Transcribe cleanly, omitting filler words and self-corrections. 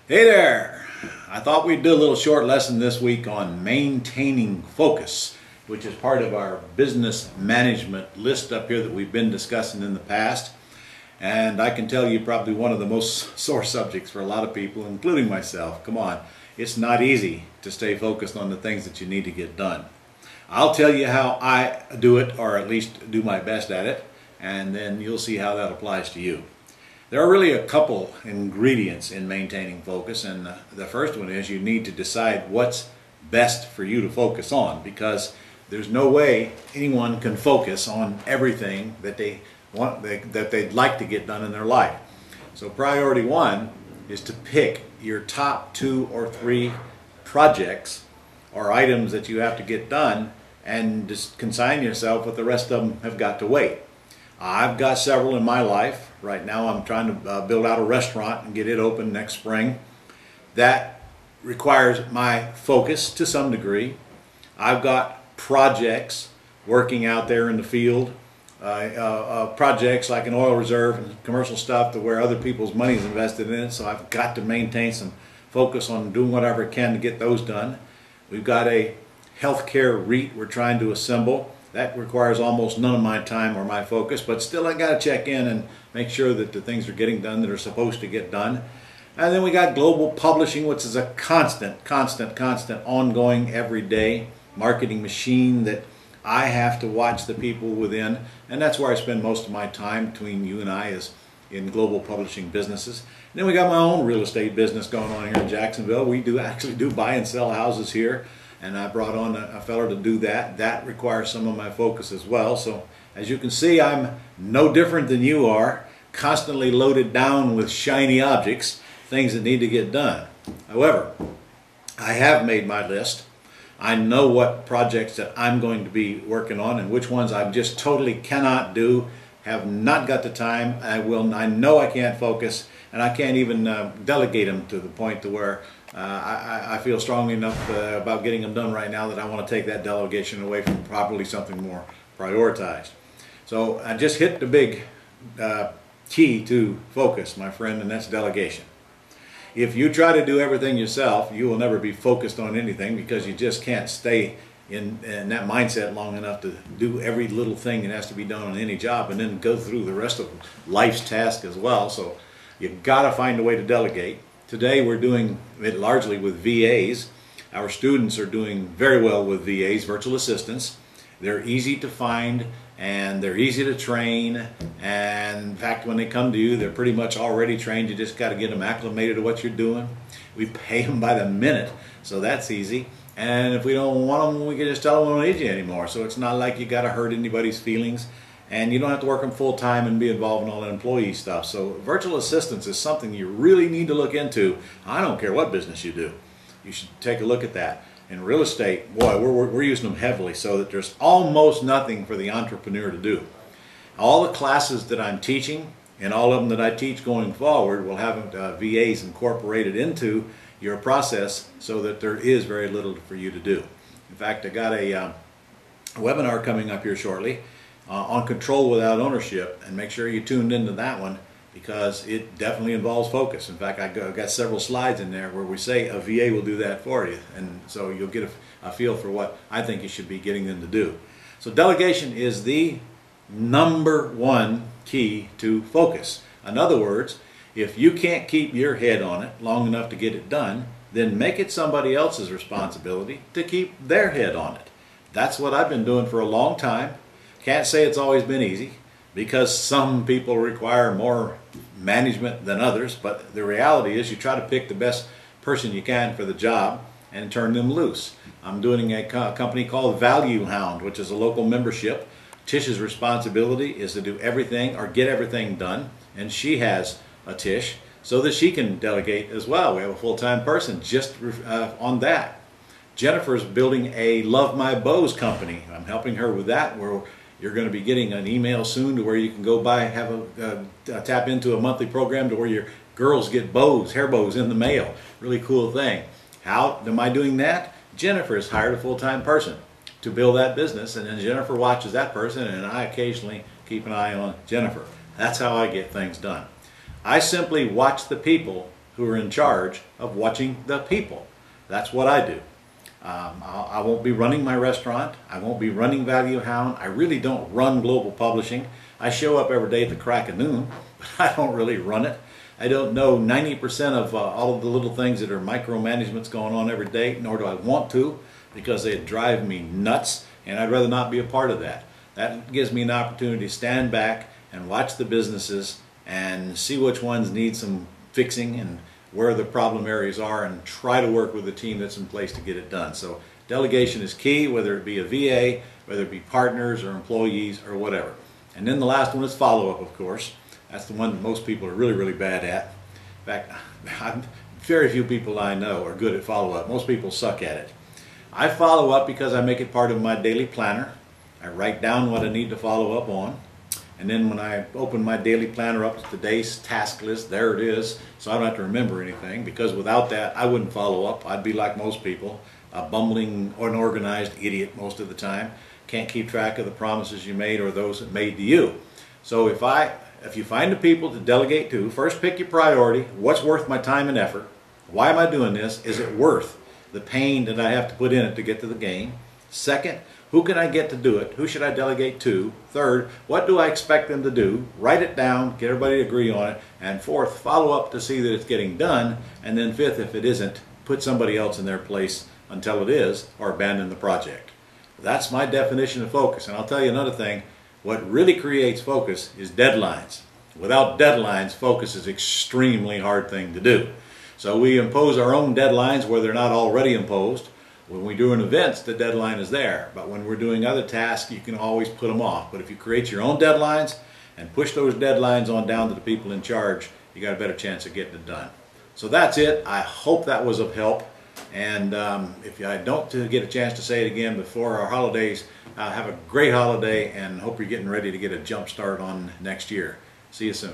Hey there! I thought we'd do a little short lesson this week on maintaining focus, which is part of our business management list up here that we've been discussing in the past. And I can tell you probably one of the most sore subjects for a lot of people, including myself. Come on, it's not easy to stay focused on the things that you need to get done. I'll tell you how I do it, or at least do my best at it, and then you'll see how that applies to you. There are really a couple ingredients in maintaining focus, and the first one is you need to decide what's best for you to focus on, because there's no way anyone can focus on everything that they want, that they'd like to get done in their life. So priority one is to pick your top 2 or 3 projects or items that you have to get done, and just consign yourself with the rest of them have got to wait. I've got several in my life. Right now I'm trying to build out a restaurant and get it open next spring. That requires my focus to some degree. I've got projects working out there in the field, projects like an oil reserve and commercial stuff to where other people's money is invested in it, so I've got to maintain some focus on doing whatever I can to get those done. We've got a healthcare REIT we're trying to assemble. That requires almost none of my time or my focus, but still I got to check in and make sure that the things are getting done that are supposed to get done. And then we got global publishing, which is a constant, ongoing, everyday marketing machine that I have to watch the people within, and that's where I spend most of my time between you and I, is in global publishing businesses. And then we got my own real estate business going on here in Jacksonville. We actually do buy and sell houses here. And I brought on a fellow to do that. That requires some of my focus as well. So as you can see, I'm no different than you are, constantly loaded down with shiny objects, things that need to get done. However, I have made my list. I know what projects that I'm going to be working on and which ones I just totally cannot do, have not got the time. I know I can't focus, and I can't even delegate them to the point to where I feel strongly enough about getting them done right now that I want to take that delegation away from probably something more prioritized. So I just hit the big key to focus, my friend, and that's delegation. If you try to do everything yourself, you will never be focused on anything, because you just can't stay in that mindset long enough to do every little thing that has to be done on any job and then go through the rest of life's tasks as well. So you've got to find a way to delegate. Today we're doing it largely with VAs. Our students are doing very well with VAs, virtual assistants. They're easy to find and they're easy to train, and in fact when they come to you they're pretty much already trained. You just got to get them acclimated to what you're doing. We pay them by the minute, so that's easy. And if we don't want them, we can just tell them we don't need you anymore. So it's not like you got to hurt anybody's feelings, and you don't have to work them full time and be involved in all the employee stuff. So virtual assistance is something you really need to look into. I don't care what business you do. You should take a look at that. In real estate, boy, we're using them heavily, so that there's almost nothing for the entrepreneur to do. All the classes that I'm teaching, and all of them that I teach going forward, will have VAs incorporated into your process, so that there is very little for you to do. In fact, I got a webinar coming up here shortly on control without ownership, and make sure you tuned into that one, because it definitely involves focus. In fact, I've got several slides in there where we say a VA will do that for you, and so you'll get a feel for what I think you should be getting them to do. So delegation is the #1 key to focus. In other words, if you can't keep your head on it long enough to get it done, then make it somebody else's responsibility to keep their head on it. That's what I've been doing for a long time. Can't say it's always been easy, because some people require more management than others, but the reality is you try to pick the best person you can for the job and turn them loose. I'm doing a company called Value Hound, which is a local membership. Tish's responsibility is to do everything or get everything done, and she has a Tish so that she can delegate as well. We have a full-time person just on that. Jennifer's building a Love My Bows company. I'm helping her with that, where you're going to be getting an email soon to where you can go tap into a monthly program to where your girls get bows, hair bows in the mail. Really cool thing. How am I doing that? Jennifer has hired a full-time person to build that business, and then Jennifer watches that person, and I occasionally keep an eye on Jennifer. That's how I get things done. I simply watch the people who are in charge of watching the people. That's what I do. I won't be running my restaurant. I won't be running Value Hound. I really don't run Global Publishing. I show up every day at the crack of noon, but I don't really run it. I don't know 90% of all of the little things that are micromanagements going on every day, nor do I want to, because they drive me nuts, and I'd rather not be a part of that. That gives me an opportunity to stand back and watch the businesses and see which ones need some fixing and where the problem areas are, and try to work with the team that's in place to get it done. So delegation is key, whether it be a VA, whether it be partners or employees or whatever. And then the last one is follow-up, of course. That's the one that most people are really, really bad at. In fact, very few people I know are good at follow-up. Most people suck at it. I follow up because I make it part of my daily planner. I write down what I need to follow up on. And then when I open my daily planner up to today's task list, there it is, so I don't have to remember anything, because without that I wouldn't follow up. I'd be like most people, a bumbling, unorganized idiot most of the time. Can't keep track of the promises you made or those that made to you. So if you find the people to delegate to, first pick your priority. What's worth my time and effort? Why am I doing this? Is it worth the pain that I have to put in it to get to the game? Second, who can I get to do it? Who should I delegate to? Third, what do I expect them to do? Write it down, get everybody to agree on it. And fourth, follow up to see that it's getting done. And then fifth, if it isn't, put somebody else in their place until it is, or abandon the project. That's my definition of focus. And I'll tell you another thing, what really creates focus is deadlines. Without deadlines, focus is an extremely hard thing to do. So we impose our own deadlines where they're not already imposed. When we do an event, the deadline is there. But when we're doing other tasks, you can always put them off. But if you create your own deadlines and push those deadlines on down to the people in charge, you got a better chance of getting it done. So that's it. I hope that was of help. And if I don't get a chance to say it again before our holidays, have a great holiday, and hope you're getting ready to get a jump start on next year. See you soon.